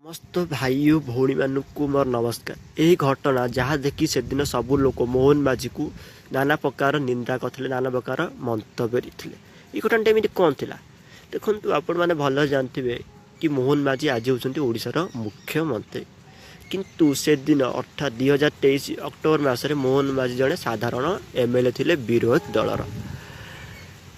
समस्त भाई और भौणी मानक मोर नमस्कार। यही घटना जहाँ देखी से दिन सबू लोग मोहन माझी को नाना प्रकार निंदा करते, नाना प्रकार मंतव्य देते। ये घटना एमती कौन थी देखु, आपण मैंने भल जानते कि मोहन माझी आज होती ओडिशार मुख्यमंत्री, किंतु से दिन अर्थात 2023 अक्टोबर मसरे मोहन माझी जड़े साधारण एमएलए थे विरोध दलर।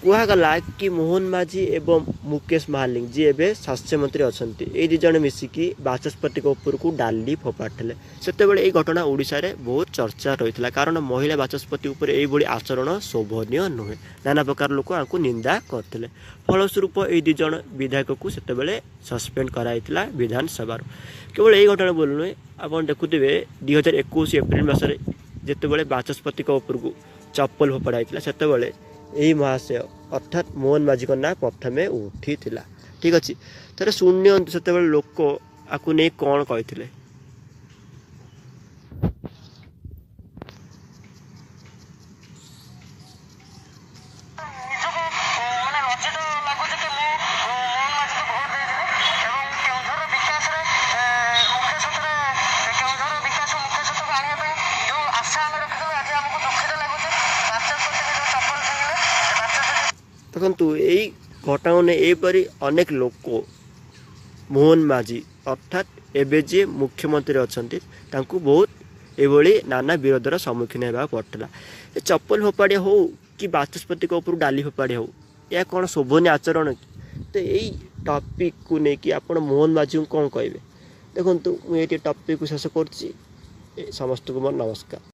कहगला कि मोहन माझी एवं मुकेश महालिंग जी एवं स्वास्थ्य मंत्री अच्छा ये दी जन मिसिकी बाचस्पति उपर को डाली फोपाड़े से ये घटना ओडिशा रे बहुत चर्चा रही है, कारण महिला बाचस्पति उपर ये आचरण शोभनीय नुहे, नाना प्रकार लोक आपको निंदा करते। फलस्वरूप ये दी जन विधायक को से सस्पेंड कराइला विधानसभा। केवल यही घटना बोल नुहे, आप देखुवे 2021 एप्रिल मसरे जिते बाचस्पति उपर को चप्पल फोपाड़ा से यही महाशय अर्थात मोहन माझी ना प्रथम उठी थिला। ठीक अच्छे, थे शुण्य से लोक आपको नहीं कौन कही देखु यही घटना ने यहपरी अनेक लोक मोहन माझी अर्थात एवं जी मुख्यमंत्री अच्छा बहुत ये नाना विरोधर सम्मुखीन होगा पड़ता। चप्पल फोपाड़िया हो कि बाचस्पति ऊपर डाली फोपाड़िया हो, यह कौन शोभनीय आचरण कि? तो यही टॉपिक को लेकिन आप मोहन माझी को कौन कहे देखु, मुझे टॉपिक को शेष कर समस्त को मोर नमस्कार।